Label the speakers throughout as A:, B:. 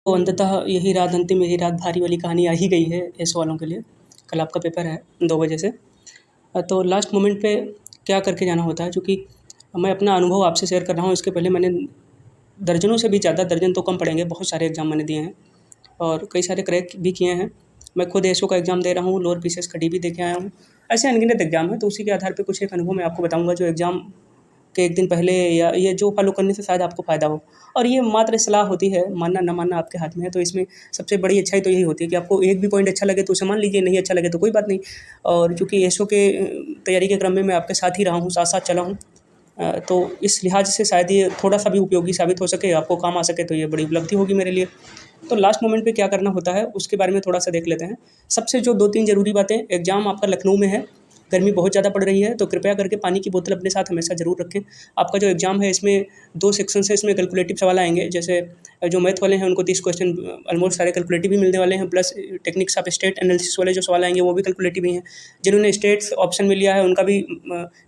A: तो अंततः यही रात अंतिम, यही रात भारी वाली कहानी आ ही गई है इस वालों के लिए। कल आपका पेपर है 2 बजे से। तो लास्ट मोमेंट पे क्या करके जाना होता है, चूँकि मैं अपना अनुभव आपसे शेयर कर रहा हूँ। इसके पहले मैंने दर्जनों से भी ज़्यादा, दर्जन तो कम पड़ेंगे, बहुत सारे एग्ज़ाम मैंने दिए हैं और कई सारे क्रैक भी किए हैं। मैं खुद एसओ का एग्ज़ाम दे रहा हूँ, लोअर पीसीएस का डीबी दे के आया हूँ। ऐसे अनगिनत एग्ज़ाम हैं, तो उसी के आधार पे कुछ एक अनुभव मैं आपको बताऊँगा जो एग्ज़ाम के एक दिन पहले या ये जो फॉलो करने से शायद आपको फ़ायदा हो। और ये मात्र सलाह होती है, मानना ना मानना आपके हाथ में है। तो इसमें सबसे बड़ी अच्छाई तो यही होती है कि आपको एक भी पॉइंट अच्छा लगे तो उसे मान लीजिए, नहीं अच्छा लगे तो कोई बात नहीं। और चूँकि एसओ के तैयारी के क्रम में मैं आपके साथ ही रहा हूँ, साथ-साथ चला हूँ, तो इस लिहाज से शायद ये थोड़ा-सा भी उपयोगी साबित हो सके, आपको काम आ सके, तो ये बड़ी उपलब्धि होगी मेरे लिए। तो लास्ट मोमेंट पे क्या करना होता है, उसके बारे में थोड़ा-सा देख लेते हैं। सबसे जो 2-3 ज़रूरी बातें, एग्ज़ाम आपका लखनऊ में है, गर्मी बहुत ज़्यादा पड़ रही है, तो कृपया करके पानी की बोतल अपने साथ हमेशा ज़रूर रखें। आपका जो एग्ज़ाम है इसमें 2 सेक्शन से इसमें कैलकुलेटिव सवाल आएँगे। जैसे जो मैथ वाले हैं उनको 30 क्वेश्चन ऑलमोस्ट सारे कैलकुलेटिव ही मिलने वाले हैं, plus techniques of state analysis वाले जो सवाल आएँगे वो भी कैलकुलेटिव ही हैं। जिन्होंने स्टेट्स ऑप्शन में लिया है उनका भी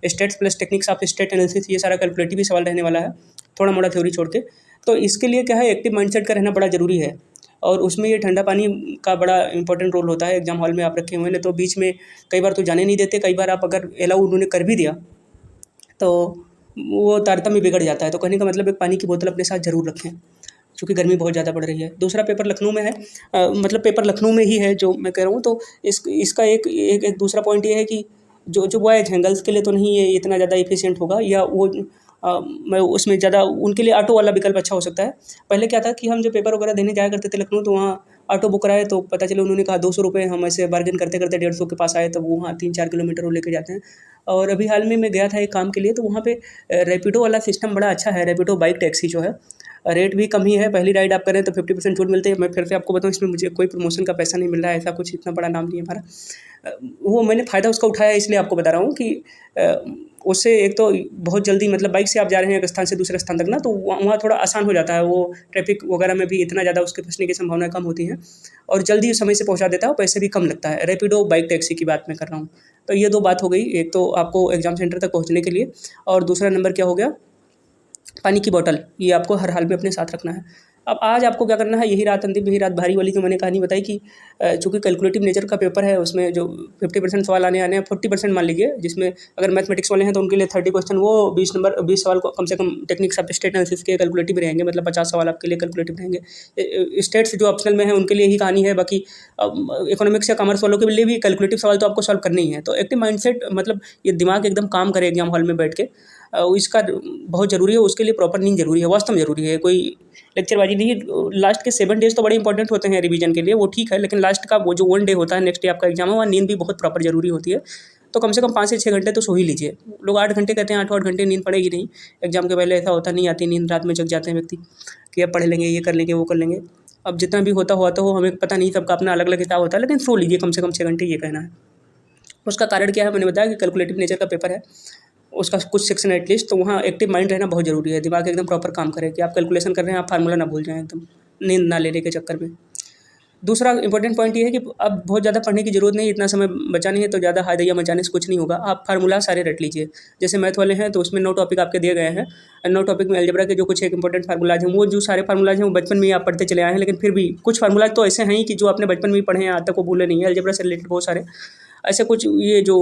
A: states plus techniques of state analysis ये सारा कैलकुलेटिव ही सवाल रहने वाला है, थोड़ा-मोड़ा थ्योरी छोड़ के। तो इसके लिए क्या है, एक्टिव माइंडसेट का रहना बड़ा ज़रूरी है। और उसमें ये ठंडा पानी का बड़ा इंपॉर्टेंट रोल होता है। एग्ज़ाम हॉल में आप रखे हुए हैं, नहीं तो बीच में कई बार तो जाने नहीं देते, कई बार आप अगर अलाउ उन्होंने कर भी दिया, तो वो तारतम्य बिगड़ जाता है। तो कहने का मतलब एक पानी की बोतल अपने साथ ज़रूर रखें, चूँकि गर्मी बहुत ज़्यादा पड़ रही है। दूसरा पेपर लखनऊ में है, मतलब पेपर लखनऊ में ही है जो मैं कह रहा हूँ। तो इसका एक दूसरा पॉइंट ये है कि जो बॉयज़ हैं, गर्ल्स के लिए तो नहीं ये इतना ज़्यादा एफिशिएंट होगा, या वो मैं उसमें ज़्यादा उनके लिए ऑटो वाला विकल्प अच्छा हो सकता है। पहले क्या था कि हम जब पेपर वगैरह देने जाया करते थे लखनऊ, तो वहाँ ऑटो बुक कराए तो पता चला उन्होंने कहा ₹200, हम ऐसे बार्गेन करते-करते 150 के पास आए, तब वो वहाँ 3-4 किलोमीटर वो लेके जाते हैं। और अभी हाल में मैं गया था एक काम के लिए, तो वहाँ पे रैपिडो वाला सिस्टम बड़ा अच्छा है। रैपिडो बाइक टैक्सी जो है, रेट भी कम ही है। पहली राइड आप करें तो 50% छूट मिलती है। मैं फिर से आपको बताऊँ, इसमें मुझे कोई प्रमोशन का पैसा नहीं मिल रहा है, ऐसा कुछ इतना बड़ा नाम नहीं है हमारा। वो मैंने फ़ायदा उसका उठाया, इसलिए आपको बता रहा हूँ कि उससे एक तो बहुत जल्दी, मतलब बाइक से आप जा रहे हैं एक स्थान से दूसरे स्थान तक ना, तो वहाँ थोड़ा आसान हो जाता है। वो ट्रैफ़िक वगैरह में भी इतना ज़्यादा उसके फँसने की संभावना कम होती है और जल्दी समय से पहुँचा देता है और पैसे भी कम लगता है। रैपिडो बाइक टैक्सी की बात मैं कर रहा हूँ। तो ये 2 बात हो गई, एक तो आपको एग्ज़ाम सेंटर तक पहुँचने के लिए, और दूसरा नंबर क्या हो गया, पानी की बॉटल, ये आपको हर हाल में अपने साथ रखना है। अब आज आपको क्या करना है, यही रात अंतिम, यही रात भारी वाली जो मैंने कहानी बताई कि चूँकि कैलकुलेटिव नेचर का पेपर है, उसमें जो 50% सवाल आने हैं, 40% मान लीजिए, जिसमें अगर मैथमेटिक्स वाले हैं तो उनके लिए 30 क्वेश्चन, वो 20 सवाल को कम से कम टेक्निक्स ऑफ स्टेट एनालिसिस के कैलकुलेटिव रहेंगे, मतलब 50 सवाल आपके लिए कैलकुलेटिव रहेंगे। स्टेट्स जो ऑप्शनल में है उनके लिए ही कहानी है, बाकी इकोनॉमिक्स या कॉमर्स वालों के लिए भी कैलकुलेटिव सवाल तो आपको सॉल्व करने ही है। तो एक्टिव माइंडसेट, मतलब ये दिमाग एकदम काम करे एग्जाम हॉल में बैठ के, इसका बहुत ज़रूरी है। उसके लिए प्रॉपर नींद ज़रूरी है, वास्तव में ज़रूरी है, कोई लेक्चरबाजी नहीं है। लास्ट के 7 डेज़ तो बड़े इंपॉर्टेंट होते हैं रिवीजन के लिए, वो ठीक है, लेकिन लास्ट का वो जो 1 डे होता है, नेक्स्ट डे आपका एग्जाम है, वहाँ नींद भी बहुत प्रॉपर ज़रूरी होती है। तो कम से कम 5 से 6 घंटे तो सो ही लीजिए। लोग 8 घंटे कहते हैं, 8 घंटे नींद पड़ेगी नहीं। एग्जाम के पहले ऐसा होता नहीं, आती नींद, रात में जग जाते हैं व्यक्ति कि अब पढ़ लेंगे, ये कर लेंगे, वो कर लेंगे। अब जितना भी होता हुआ तो वो हमें पता नहीं, सबका अपना अलग-अलग हिसाब होता है, लेकिन सो लीजिए कम से कम 6 घंटे, ये कहना है। उसका कारण क्या है, मैंने बताया कि कैलकुलेटिव नेचर का पेपर है, उसका कुछ सेक्शन एटलीस्ट, तो वहाँ एक्टिव माइंड रहना बहुत ज़रूरी है। दिमाग एकदम प्रॉपर काम करे कि आप कैलकुलेशन कर रहे हैं, आप फार्मूला ना भूल जाएँ एकदम, नींद ना लेने के चक्कर में। दूसरा इंपॉर्टेंट पॉइंट ये है कि अब बहुत ज़्यादा पढ़ने की ज़रूरत नहीं, इतना समय बचा नहीं है, तो ज़्यादा हाय-दैया मचाने से कुछ नहीं होगा। आप फार्मूला सारे रट लीजिए। जैसे मैथ वाले हैं तो उसमें 9 टॉपिक आपके दिए गए हैं। 9 टॉपिक में अलजेब्रा के जो कुछ एक इंपॉर्टेंट फार्मूलाज़ हैं, वो जो सारे फार्मूलाज़ हैं वो बचपन में ही आप पढ़ते चले आए हैं, लेकिन फिर भी कुछ फार्मूलाज़ तो ऐसे हैं ही कि जो आपने बचपन में ही पढ़े हैं, आज तक वो भूले नहीं हैं। अलजेब्रा से रिलेटेड बहुत सारे ऐसे कुछ, ये जो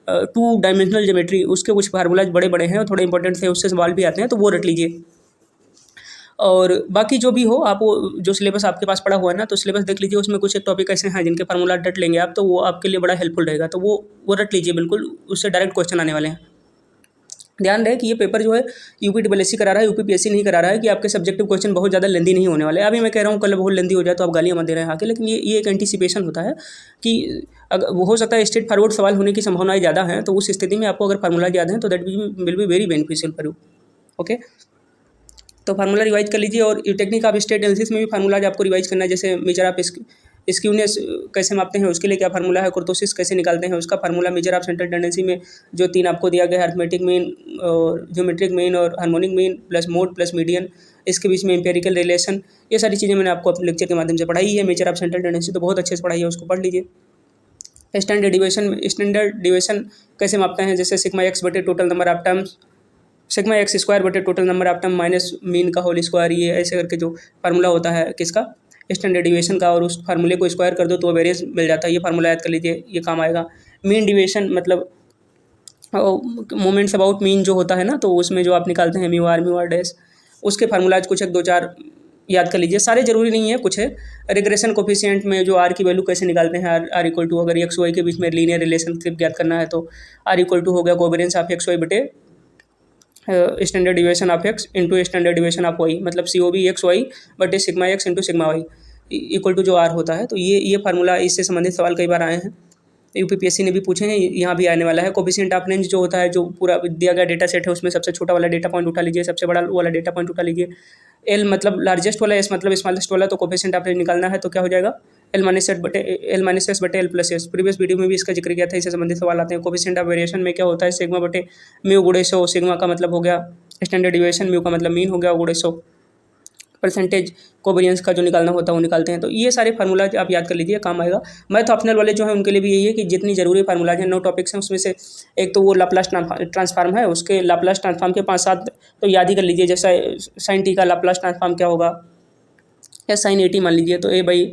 A: 2 डायमेंशनल ज्योमेट्री, उसके कुछ फार्मूलाज़ बड़े-बड़े हैं और थोड़े इंपॉर्टेंट थे, उससे सवाल भी आते हैं, तो वो रट लीजिए। और बाकी जो भी हो, आप वो जो सिलेबस आपके पास पड़ा हुआ है ना, तो सिलेबस देख लीजिए, उसमें कुछ एक टॉपिक ऐसे हैं जिनके फार्मूला रट लेंगे आप, तो वो आपके लिए बड़ा हेल्पफुल रहेगा। तो वो रट लीजिए बिल्कुल, उससे डायरेक्ट क्वेश्चन आने वाले हैं। ध्यान रहे कि ये पेपर जो है यूपीडब्ल्यूएससी करा रहा है, यूपीपीएससी नहीं करा रहा है, कि आपके सब्जेक्टिव क्वेश्चन बहुत ज़्यादा लेंदी नहीं होने वाले। अभी मैं कह रहा हूँ कल बहुत लेंदी हो जाए तो आप गालियाँ मत दे रहे हैं आके, लेकिन ये एक एंटीसिपेशन होता है कि अगर वो हो सकता है स्ट्रेट फॉरवर्ड सवाल होने की संभावनाएं ज़्यादा हैं, तो उस स्थिति में आपको अगर फार्मूला याद हैं तो that will be very beneficial for you. Okay, तो फार्मूला रिवाइज कर लीजिए। और टेक्निक ऑफ स्टेट एनालिसिस में भी फार्मूलाज आपको रिवाइज करना है। जैसे मेजर ऑफ स्क्यूनेस कैसे मापते हैं, उसके लिए क्या फार्मूला है, कुर्तोसिस कैसे निकालते हैं, उसका formula, measure of central tendency में जो 3 आपको दिया गया है, अरिथमेटिक मीन और ज्योमेट्रिक मीन और harmonic mean plus mode plus median, इसके बीच में एम्पेरिकल रिलेशन, ये सारी चीज़ें मैंने आपको अपने लेक्चर के माध्यम से पढ़ाई है। मेजर ऑफ सेंट्रल टेंडेंसी तो बहुत अच्छे से पढ़ाई है, उसको पढ़ लीजिए। स्टैंडर्ड डिविएशन कैसे मापते हैं, जैसे सिग्मा एक्स बटे total number of terms, sigma x square बटे टर्म माइनस मीन का होल स्क्वायर, ये ऐसे करके जो फार्मूला होता है किसका, स्टैंडर्ड डिविएशन का और उस फार्मूले को स्क्वायर कर दो तो वेरिएंस मिल जाता है। ये फार्मूला याद कर लीजिए, ये काम आएगा। मीन डिविएशन मतलब मोमेंट्स अबाउट मीन जो होता है ना, तो उसमें जो आप निकालते हैं म्यू आर डैश, उसके फार्मूलाज कुछ एक दो चार याद कर लीजिए। सारे जरूरी नहीं है, कुछ है। रिग्रेशन कोफिशिएंट में जो आर की वैल्यू कैसे निकालते हैं, आर इक्वल टू अगर एक्स वाई के बीच में लीनियर रिलेशनशिप ज्ञात करना है तो आर इक्वल टू हो गया कोवेरियंस ऑफ एक्स वाई बटे standard deviation of X into standard deviation of Y, मतलब C O B X Y बटे sigma X into sigma Y equal to जो आर होता है। तो ये फार्मूला, इससे संबंधित सवाल कई बार आए हैं, यूपीपीएससी ने भी पूछे हैं, यहाँ भी आने वाला है। कोफिशिएंट ऑफ रेंज जो होता है, जो पूरा दिया गया डेटा सेट है उसमें सबसे छोटा वाला डेटा पॉइंट उठा लीजिए, सबसे बड़ा वाला डेटा पॉइंट उठा लीजिए। एल मतलब लार्जेस्ट वाला, एस मतलब स्मॉलेस्ट वाला, तो कोफिशिएंट ऑफ रेंज निकालना है तो क्या हो जाएगा, एल माइनस एस बटे L plus S. Previous video में भी इसका जिक्र किया था, इससे संबंधित सवाल आते हैं। कोफिशिएंट ऑफ वेरिएशन में क्या होता है, सिग्मा बटे म्यू गुणे 100, सिग्मा का मतलब हो गया स्टैंडर्ड डिविएशन, म्यू का मतलब मीन हो गया, गुणे 100 परसेंटेज कोवेरियंस का जो निकालना होता है वो निकालते हैं। तो ये सारे फार्मूला आप याद कर लीजिए, काम आएगा। मैथ ऑप्शनल वाले जो है उनके लिए भी यही है कि जितनी जरूरी फार्मूलाज हैं, 9 टॉपिक्स हैं, उसमें से एक तो वो लाप्लास ट्रांसफॉर्म है, उसके लाप्लास ट्रांसफॉर्म के 5-7 तो याद ही कर लीजिए। जैसा साइन टी का लाप्लास ट्रांसफॉर्म क्या होगा, या साइन ए टी मान लीजिए तो a by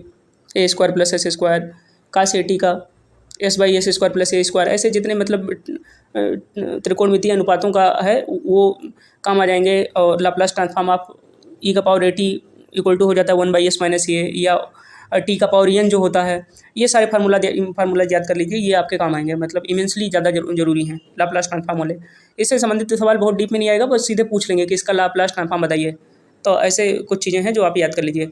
A: a square plus s square, cos a t का s by s square plus a square. ऐसे जितने मतलब त्रिकोणमितीय अनुपातों का है वो काम आ जाएंगे। और लाप्लास ट्रांसफॉर्म ऑफ ई का power A T equal to हो जाता है 1/s माइनस ए, या टी का पावर एन जो होता है। ये सारे फार्मूला याद कर लीजिए, ये आपके काम आएंगे, मतलब इमेंसली ज़्यादा जरूरी हैं लाप्लास ट्रांसफॉर्म वाले। इससे संबंधित सवाल बहुत डीप में नहीं आएगा, बस सीधे पूछ लेंगे कि इसका लाप्लास ट्रांसफॉर्म बताइए। तो ऐसे कुछ चीज़ें हैं जो आप याद कर लीजिए।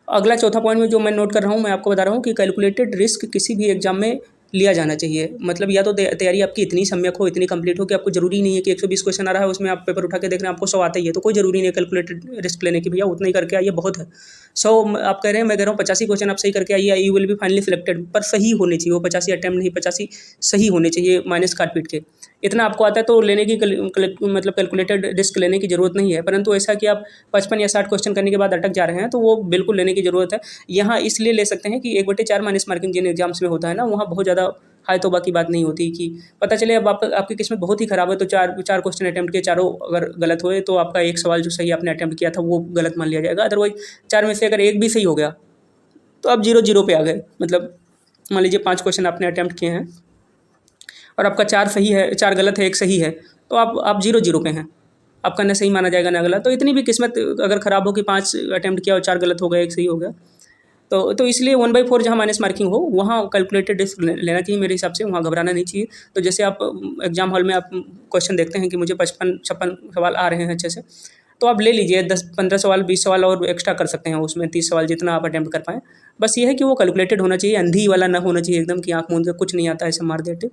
A: अगला चौथा पॉइंट में जो मैं नोट कर रहा हूँ, मैं आपको बता रहा हूँ कि कैलकुलेटेड रिस्क किसी भी एग्जाम में लिया जाना चाहिए। मतलब या तो तैयारी आपकी इतनी सम्यक हो, इतनी कंप्लीट हो कि आपको जरूरी नहीं है कि 120 क्वेश्चन आ रहा है उसमें आप पेपर उठा के देख रहे हैं आपको 100 आता ही है, तो कोई जरूरी नहीं है कैलकुलेटेड रिस्क लेने की, भैया उतना ही करके आइए बहुत है। 100 आप कह रहे हैं, मैं कह रहा हूँ 85 क्वेश्चन आप सही करके आइए, you will be finally selected, पर सही होने चाहिए वो 85 अटैम्प्ट नहीं, 85 सही होने चाहिए माइनस काट पीट के। इतना आपको आता है तो लेने की मतलब कैलकुलेटेड रिस्क लेने की ज़रूरत नहीं है। परंतु ऐसा कि आप 55 या 60 क्वेश्चन करने के बाद अटक जा रहे हैं तो वो बिल्कुल लेने की ज़रूरत है। यहाँ इसलिए ले सकते हैं कि 1/4 माइनस मार्किंग जिन एग्जाम्स में होता है ना, वहाँ बहुत ज़्यादा हाई तौबा की बात नहीं होती कि पता चले अब आपकी किस्मत बहुत ही ख़राब है तो चार क्वेश्चन अटैम्प्ट किए, चारों अगर गलत हुए तो आपका एक सवाल जो सही आपने अटैम्प्ट किया था वो गलत मान लिया जाएगा। अदरवाइज 4 में से अगर एक भी सही हो गया तो आप 0-0 पे आ गए। मतलब मान लीजिए 5 क्वेश्चन आपने अटैम्प्ट किए हैं और आपका 4 सही है, 4 गलत है, 1 सही है, तो आप 0-0 पे हैं, आपका ना सही माना जाएगा ना गलत। तो इतनी भी किस्मत अगर ख़राब हो कि 5 अटैम्प्ट किया और 4 गलत हो गए, 1 सही हो गया, तो इसलिए 1/4 जहाँ माइनस मार्किंग हो वहाँ कैलकुलेटेड रिस्क लेना चाहिए मेरे हिसाब से, वहाँ घबराना नहीं चाहिए। तो जैसे आप एग्जाम हॉल में आप क्वेश्चन देखते हैं कि मुझे 55-56 सवाल आ रहे हैं अच्छे से, तो आप ले लीजिए 10-15 सवाल, 20 सवाल और एक्स्ट्रा कर सकते हैं उसमें, 30 सवाल जितना आप अटैम्प्ट कर पाएँ। बस ये है कि वो कैलकुलेटेड होना चाहिए, अंधी वाला ना होना चाहिए एकदम कि आँख मूंद के कुछ नहीं आता ऐसे मार देते।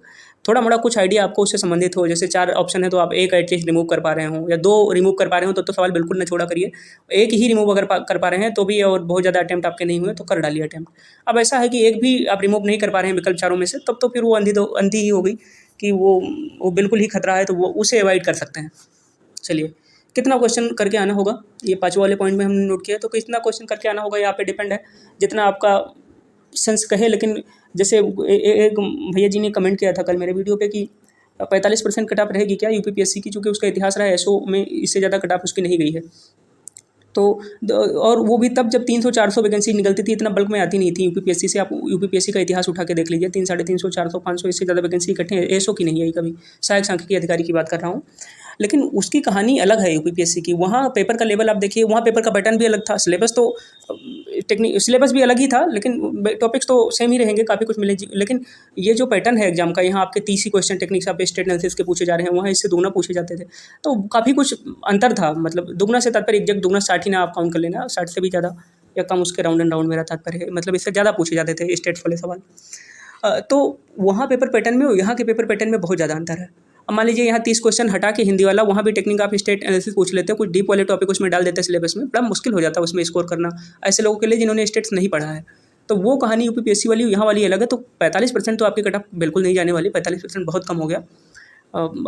A: थोड़ा मोड़ा कुछ आइडिया आपको उससे संबंधित हो, जैसे 4 ऑप्शन है तो आप 1 एटलीस्ट रिमूव कर पा रहे हों या 2 रिमूव कर पा रहे हो तो सवाल बिल्कुल ना छोड़ा करिए। 1 ही रिमूव अगर कर पा रहे हैं तो भी, और बहुत ज़्यादा अटैम्प्ट आपके नहीं हुए तो कर डालिए अटैम्प्ट। अब ऐसा है कि एक भी आप रिमूव नहीं कर पा रहे हैं विकल्प चारों में से, तब तो फिर वो अंधी ही हो गई कि वो बिल्कुल ही खतरा है, तो वो उसे अवॉइड कर सकते हैं। चलिए, कितना क्वेश्चन करके आना होगा ये 5 वाले पॉइंट में हमने नोट किया, तो कितना क्वेश्चन करके आना होगा यहाँ पे डिपेंड है, जितना आपका सेंस कहे। लेकिन जैसे एक भैया जी ने कमेंट किया था कल मेरे वीडियो पे कि 45% कट ऑफ रहेगी क्या यूपीपीएससी की, चूँकि उसका इतिहास रहा है, एसओ में इससे ज़्यादा कट ऑफ उसकी नहीं गई है। तो और वो भी तब जब 300-400 वैकेंसी निकलती थी, इतना बल्क में आती नहीं थी यूपीपीएससी से। आप यूपीपीएससी का इतिहास उठा के देख लीजिए, 300-350, 400, 500 इससे ज़्यादा वैकेंसी इकट्ठे एसओ की नहीं आई कभी। सहायक सांख्यिकी अधिकारी की बात कर रहा हूँ, लेकिन उसकी कहानी अलग है यूपीपीएससी की। वहाँ पेपर का लेवल आप देखिए, वहाँ पेपर का पैटर्न भी अलग था, सिलेबस तो सिलेबस भी अलग ही था, लेकिन टॉपिक्स तो सेम ही रहेंगे, काफ़ी कुछ मिले। लेकिन ये जो पैटर्न है एग्जाम का, यहाँ आपके 30 ही क्वेश्चन टेक्निक्स आप स्टेट एनालिसिस के पूछे जा रहे हैं, वहाँ इससे दुगना पूछे जाते थे, तो काफ़ी कुछ अंतर था। मतलब दुगना से तात्पर्य एग्जैक्ट दुगना 60 ही ना आप काउंट कर लेना, 60 से भी ज़्यादा या कम उसके राउंड एंड राउंड मेरा तात्पर्य है, मतलब इससे ज़्यादा पूछे जाते थे स्टेट्स वाले सवाल। तो वहाँ पेपर पैटर्न में और यहाँ के पेपर पैटर्न में बहुत ज़्यादा अंतर है। अब मान लीजिए यहाँ 30 क्वेश्चन हटा के हिंदी वाला, वहाँ भी टेक्निक ऑफ स्टेट एनालिसिस पूछ लेते हैं, कुछ डीप वाले टॉपिक उसमें डाल देते हैं सिलेबस में, बड़ा मुश्किल हो जाता है उसमें स्कोर करना ऐसे लोगों के लिए जिन्होंने स्टेट्स नहीं पढ़ा है। तो वो कहानी यूपीपीएससी वाली यहाँ वाली अलग है। तो 45% तो आपकी कट ऑफ बिल्कुल नहीं जाने वाली, 45% बहुत कम हो गया।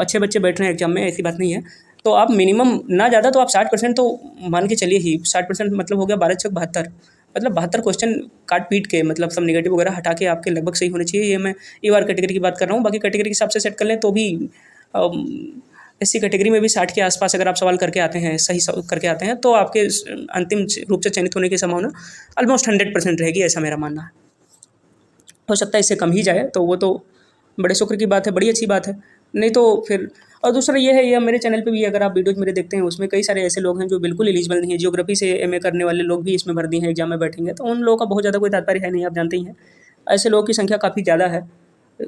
A: अच्छे बच्चे बैठ रहे हैं एग्जाम में, ऐसी बात नहीं है। तो आप मिनिमम ना ज़्यादा तो आप 60% तो मान के चलिए ही। 60% मतलब हो गया 12×6 = 72, मतलब 72 क्वेश्चन काट पीट के, मतलब सब नेगेटिव वगैरह हटा के आपके लगभग सही होने चाहिए। ये मैं EOR कैटेगरी की बात कर रहा हूँ, बाकी कैटेगरी के हिसाब से सेट कर लें तो भी एससी कैटेगरी में भी 60 के आसपास अगर आप सवाल करके आते हैं, सही करके आते हैं, तो आपके अंतिम रूप से चयनित होने की संभावना ऑलमोस्ट 100% रहेगी, ऐसा मेरा मानना है। हो सकता है इससे कम ही जाए, तो वो तो बड़े शुक्र की बात है, बड़ी अच्छी बात है। नहीं तो फिर, और दूसरा ये है, ये मेरे चैनल पे भी अगर आप वीडियोज़ मेरे देखते हैं, उसमें कई सारे ऐसे लोग हैं जो बिल्कुल एलिजिबल नहीं है। जियोग्राफी से एमए करने वाले लोग भी इसमें भर दिए हैं, एग्जाम में बैठेंगे, तो उन लोगों का बहुत ज़्यादा कोई तात्पर्य है नहीं, आप जानते ही हैं। ऐसे लोगों की संख्या काफ़ी ज़्यादा है।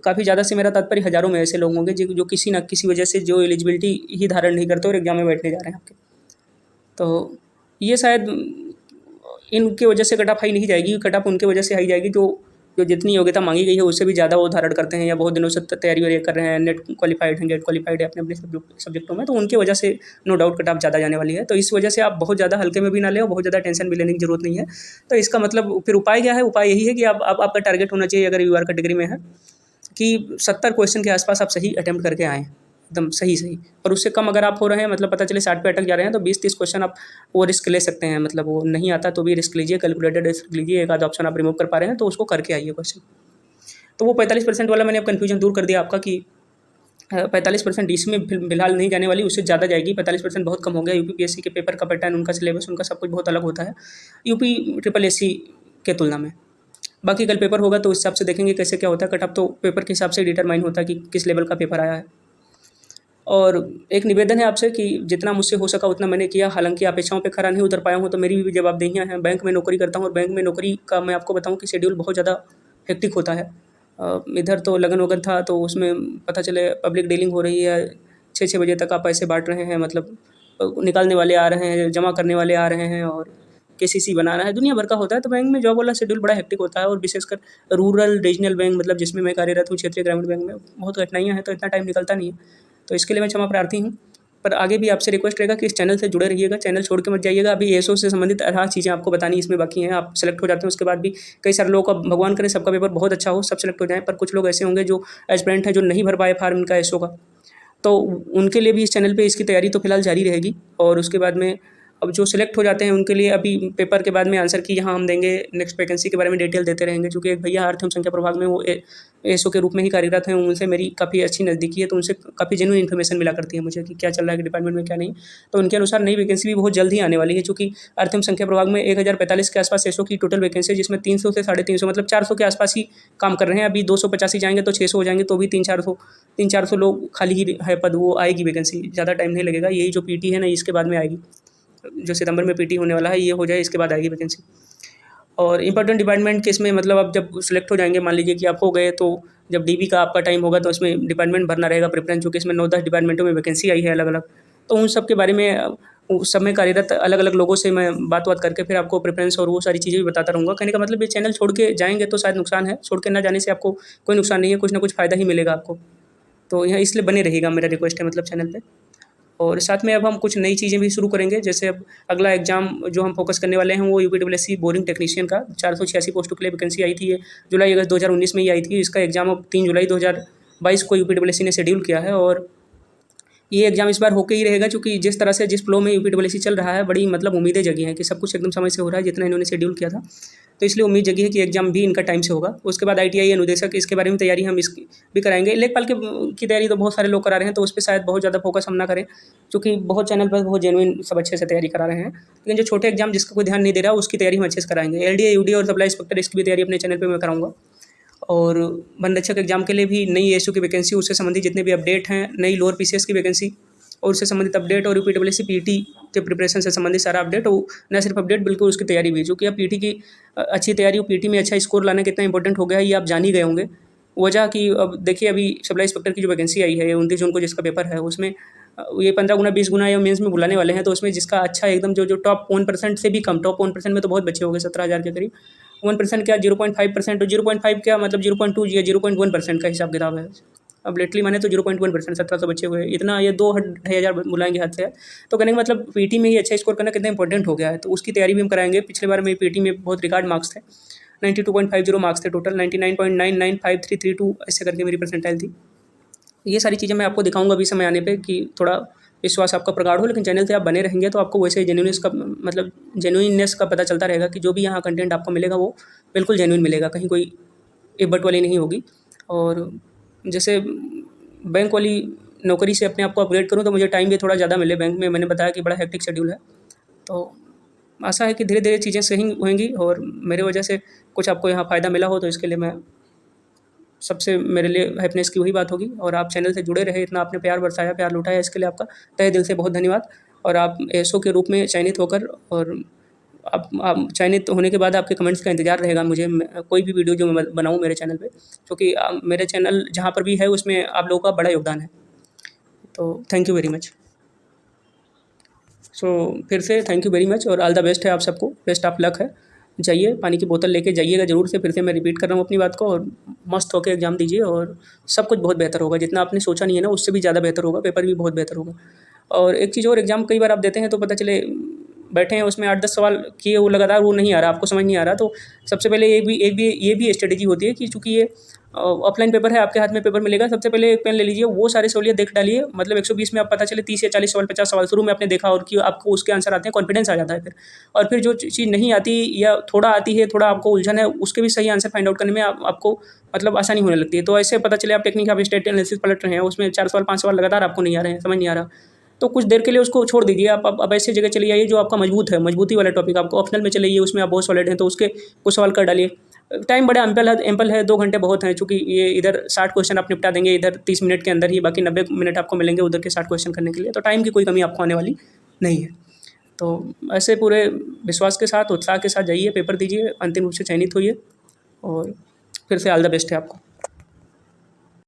A: काफ़ी ज़्यादा से मेरा तात्पर्य हज़ारों में ऐसे लोग होंगे जो किसी न किसी वजह से जो एलिजिबिलिटी ही धारण नहीं करते और एग्जाम में बैठने जा रहे हैं आपके। तो ये शायद इनकी वजह से कट ऑफ हाई नहीं जाएगी, कट ऑफ उनकी वजह से हाई जाएगी जो जो जितनी योग्यता मांगी गई है उससे भी ज़्यादा वो धारण करते हैं, या बहुत दिनों से तैयारी वैयारी कर रहे हैं, नेट क्वालिफाइड हैं, गेट क्वालिफाइड है अपने अपने सब्जेक्टों में, तो उनकी वजह से नो डाउट कट ऑफ ज़्यादा जाने वाली है। तो इस वजह से आप बहुत ज़्यादा हल्के में भी ना लें और बहुत ज़्यादा टेंशन भी लेने की जरूरत नहीं है। तो इसका मतलब फिर उपाय क्या है? उपाय यही है कि आप आपका टारगेट होना चाहिए, अगर यूआर कैटेगरी में है, कि 70 क्वेश्चन के आसपास आप सही अटेम्प्ट करके आएँ, एकदम सही। और उससे कम अगर आप हो रहे हैं, मतलब पता चले 60 पे अटक जा रहे हैं, तो 20-30 क्वेश्चन आप वो रिस्क ले सकते हैं। मतलब वो नहीं आता तो भी रिस्क लीजिए, कैलकुलेटेड रिस्क लीजिए, एक आध ऑप्शन आप रिमूव कर पा रहे हैं तो उसको करके आइए क्वेश्चन। तो वो 45% वाला मैंने अब कन्फ्यूजन दूर कर दिया आपका, कि 45% इसमें फिलहाल नहीं जाने वाली, उससे ज़्यादा जाएगी। 45% बहुत कम हो गया। यूपीपीएससी के पेपर का पैटर्न, उनका सिलेबस, उनका सब कुछ बहुत अलग होता है यूपी ट्रिपल एससी के तुलना में। बाकी कल पेपर होगा तो उस हिसाब से देखेंगे कैसे क्या होता है। कट ऑफ तो पेपर के हिसाब से डिटरमाइन होता है कि किस लेवल का पेपर आया है। और एक निवेदन है आपसे कि जितना मुझसे हो सका उतना मैंने किया, हालांकि अपेक्षाओं पे खरा नहीं उतर पाया हूँ, तो मेरी भी जवाबदेहियाँ हैं। बैंक में नौकरी करता हूँ और बैंक में नौकरी का मैं आपको बताऊँ कि शेड्यूल बहुत ज़्यादा हेक्टिक होता है। इधर तो लगन वगन था, तो उसमें पता चले पब्लिक डीलिंग हो रही है, 6-6 बजे तक आप पैसे बांट रहे हैं, मतलब निकालने वाले आ रहे हैं, जमा करने वाले आ रहे हैं, और केसीसी बनाना है, दुनिया भर का होता है। तो बैंक में जॉब वाला शेड्यूल बड़ा हेक्टिक होता है, और विशेषकर रूरल रीजनल बैंक, मतलब जिसमें मैं कार्यरत हूँ, क्षेत्रीय ग्रामीण बैंक में बहुत कठिनाइयाँ हैं, तो इतना टाइम निकलता नहीं है। तो इसके लिए मैं क्षमा प्रार्थी हूँ। पर आगे भी आपसे रिक्वेस्ट रहेगा कि इस चैनल से जुड़े रहिएगा, चैनल छोड़ के मत जाइएगा। अभी एएसओ से संबंधित हर चीज़ें आपको बतानी इसमें बाकी हैं। आप सेलेक्ट हो जाते हैं, उसके बाद भी कई सारे लोगों का, भगवान करे सबका पेपर बहुत अच्छा हो, सब सेलेक्ट हो जाएँ, पर कुछ लोग ऐसे होंगे जो एस्पिरेंट हैं, जो नहीं भर पाए फार्म इनका एएसओ का, तो उनके लिए भी इस चैनल पे इसकी तैयारी तो फिलहाल जारी रहेगी। और उसके बाद में अब जो सिलेक्ट हो जाते हैं उनके लिए अभी पेपर के बाद में आंसर की यहाँ हम देंगे, नेक्स्ट वैकेंसी के बारे में डिटेल देते रहेंगे। चूँकि एक भैया अर्थ एवं संख्या प्रभाग में वो एएसओ के रूप में ही कार्यरत हैं, उनसे मेरी काफ़ी अच्छी नज़दीकी है, तो उनसे काफ़ी जेन्युइन इन्फॉर्मेशन मिला करती है मुझे कि क्या चल रहा है डिपार्टमेंट में, क्या नहीं। तो उनके अनुसार नई वैकेंसी भी बहुत जल्द ही आने वाली है, चूँकि अर्थ एवं संख्या प्रभाग में 1045 के आसपास एएसओ की टोटल वैकेंसी है, जिसमें 300 से 350, मतलब 400 के आसपास ही काम कर रहे हैं। अभी 285 जाएंगे तो 600 हो जाएंगे, तो भी 300-400 लोग खाली ही है पद, वो आएगी वैकेंसी, ज़्यादा टाइम नहीं लगेगा। यही जो पीटी है ना, इसके बाद में आएगी, जो सितंबर में पीटी होने वाला है, ये हो जाए इसके बाद आएगी वैकेंसी। और इंपॉर्टेंट डिपार्टमेंट के इसमें, मतलब आप जब सेलेक्ट हो जाएंगे, मान लीजिए कि आप हो गए, तो जब डीबी का आपका टाइम होगा तो उसमें डिपार्टमेंट भरना रहेगा प्रेफरेंस, जो कि इसमें 9-10 डिपार्टमेंटों में वैकेंसी आई है अलग अलग। तो उन सब के बारे में उस सब में कार्यरत अलग अलग लोगों से मैं बात करके फिर आपको प्रेफरेंस और वो सारी चीज़ें भी बताता रहूँगा। कहने का मतलब ये चैनल छोड़ के जाएंगे तो शायद नुकसान है, छोड़ के ना जाने से आपको कोई नुकसान नहीं है, कुछ ना कुछ फ़ायदा ही मिलेगा आपको। तो यहाँ इसलिए बने रहिएगा, मेरा रिक्वेस्ट है मतलब चैनल पे। और साथ में अब हम कुछ नई चीज़ें भी शुरू करेंगे, जैसे अब अगला एग्ज़ाम जो हम फोकस करने वाले हैं वो यूपीडब्ल्यूएससी बोरिंग टेक्नीशियन का 486 पोस्टों के लिए वैकेंसी आई थी, ये जुलाई अगस्त 2019 में ही आई थी। इसका एग्ज़ाम अब 3 जुलाई 2022 को यूपीडब्ल्यूएससी ने शेड्यूल किया है, और ये एग्ज़ाम इस बार होके ही रहेगा, क्योंकि जिस तरह से जिस फ्लो में यूपीडब्ल्यूएससी चल रहा है, बड़ी मतलब उम्मीदें जगी हैं कि सब कुछ एकदम समय से हो रहा है जितना इन्होंने शेड्यूल किया था। तो इसलिए उम्मीद जगी है कि एग्ज़ाम भी इनका टाइम से होगा। उसके बाद आईटीआई अनुदेशक, इसके बारे में तैयारी हम इसकी भी कराएंगे। लेखपाल की तैयारी तो बहुत सारे लोग करा रहे हैं, तो उस पर शायद बहुत ज़्यादा फोकस हम ना करें, क्योंकि बहुत चैनल पर बहुत जेन्युइन सब अच्छे से तैयारी करा रहे हैं। लेकिन जो छोटे एग्जाम जिसका कोई ध्यान नहीं दे रहा, उसकी तैयारी हम अच्छे से कराएंगे। एलडीए, यूडी और सप्लाई इंस्पेक्टर, इसकी भी तैयारी अपने चैनल पर मैं कराऊंगा। और वन रक्षक एग्जाम के लिए भी नई एएसयू की वैकेंसी, उससे संबंधित जितने भी अपडेट हैं, नई लोअर पीसीएस की वैकेंसी और उससे संबंधित अपडेट, और यूपीडब्ल्यूएससी पीटी के प्रिपरेशन से संबंधित सारा अपडेट, और न सिर्फ अपडेट बल्कि उसकी तैयारी भी, जो कि अब पीटी की अच्छी तैयारी, पीटी में अच्छा स्कोर लाना कितना इंपॉर्टेंट हो गया है, ये आप जान ही गए होंगे। वजह कि अब देखिए, अभी सप्लाई इंस्पेक्टर की जो वैकेंसी आई है 29 जून को, जिसका पेपर है, उसमें ये 15 गुना 20 गुना या मेंस में बुलाने वाले हैं। तो उसमें जिसका अच्छा एकदम जो टॉप 1% से भी कम, टॉप 1% में तो बहुत बच्चे हो गए, 17,000 के करीब। 1% क्या, 0.5%, और 0.5 क्या मतलब 0.2 या 0.1% का हिसाब किताब है। अब लेटली माने तो 0.1%, 1700 बच्चे हुए, इतना ये 2-2,500 बुलाएंगे हद से। तो कहने का मतलब पीटी में ही अच्छा स्कोर करना कितना इंपॉर्टेंट हो गया है, तो उसकी तैयारी भी हम कराएंगे। पिछले बार में पीटी में बहुत रिकॉर्ड मार्क्स थे, 92.50 मार्क्स थे टोटल, 99.995332 ऐसे करके मेरी परसेंटाइल थी। ये सारी चीज़ें मैं आपको दिखाऊंगा अभी समय आने पे, कि थोड़ा विश्वास आपका प्रगाढ़ हो। लेकिन चैनल से आप बने रहेंगे तो आपको वैसे जेन्युइननेस का पता चलता रहेगा, कि जो भी यहाँ कंटेंट आपको मिलेगा वो बिल्कुल जेन्युइन मिलेगा, कहीं कोई एबट वाली नहीं होगी। और जैसे बैंक वाली नौकरी से अपने आप को अपग्रेड करूँ तो मुझे टाइम भी थोड़ा ज़्यादा मिले बैंक में। मैंने बताया कि बड़ा हेक्टिक शेड्यूल है। तो आशा है कि धीरे-धीरे चीज़ें सही होंगी और मेरे वजह से कुछ आपको यहाँ फ़ायदा मिला हो, तो इसके लिए मैं सबसे मेरे लिए हैप्पीनेस की वही बात होगी। और आप चैनल से जुड़े रहे, इतना आपने प्यार बरसाया, प्यार लुटाया, इसके लिए आपका तहे दिल से बहुत धन्यवाद। और आप एसओ के रूप में चयनित होकर और आप चयनित होने के बाद आपके कमेंट्स का इंतज़ार रहेगा मुझे। कोई भी वीडियो जो मैं बनाऊँ मेरे चैनल पे, क्योंकि मेरे चैनल जहाँ पर भी है उसमें आप लोगों का बड़ा योगदान है। तो थैंक यू वेरी मच। सो फिर से थैंक यू वेरी मच और ऑल द बेस्ट है आप सबको, बेस्ट ऑफ लक है। जाइए, पानी की बोतल लेके जाइएगा ज़रूर से, फिर से मैं रिपीट कर रहा हूँ अपनी बात को, और मस्त होके एग्ज़ाम दीजिए और सब कुछ बहुत बेहतर होगा। जितना आपने सोचा नहीं है ना, उससे भी ज़्यादा बेहतर होगा, पेपर भी बहुत बेहतर होगा। और एक चीज़ और, एग्ज़ाम कई बार आप देते हैं तो पता चले बैठे हैं उसमें 8-10 सवाल किए, वो लगातार वो नहीं आ रहा, आपको समझ नहीं आ रहा, तो सबसे पहले ये भी स्ट्रेटेजी होती है कि चूँकि ये ऑफलाइन पेपर है, आपके हाथ में पेपर मिलेगा, सबसे पहले एक पेन ले लीजिए, वो सारे सवालिया देख डालिए। मतलब 120 में आप पता चले 30 या 40 सवाल, 50 सवाल शुरू में आपने देखा और कि आपको उसके आंसर आते हैं, कॉन्फिडेंस आ जाता है फिर। और फिर जो चीज़ नहीं आती या थोड़ा आती है, थोड़ा आपको उलझन है, उसके भी सही आंसर फाइंड आउट करने में आपको मतलब आसानी होने लगती है। तो ऐसे पता चले आप टेक्निक ऑफ स्टेट एनालिसिस पलट रहे हैं, उसमें 4 सवाल 5 सवाल लगातार आपको नहीं आ रहे हैं, समझ नहीं आ रहा, तो कुछ देर के लिए उसको छोड़ दीजिए। आप अब ऐसी जगह चले जाइए जो आपका मजबूत है, मजबूती वाला टॉपिक। आपको ऑप्शनल में चले जाइए, उसमें आप बहुत सॉलिड हैं तो उसके कुछ सवाल कर डालिए। टाइम बड़ा एम्पल है, 2 घंटे बहुत हैं, चूँकि ये इधर 60 क्वेश्चन आप निपटा देंगे इधर 30 मिनट के अंदर ही, बाकी 90 मिनट आपको मिलेंगे उधर के 60 क्वेश्चन करने के लिए, तो टाइम की कोई कमी आपको आने वाली नहीं है। तो ऐसे पूरे विश्वास के साथ, उत्साह के साथ जाइए, पेपर दीजिए, अंतिम रूप से चयनित होइए और फिर से ऑल द बेस्ट है आपको।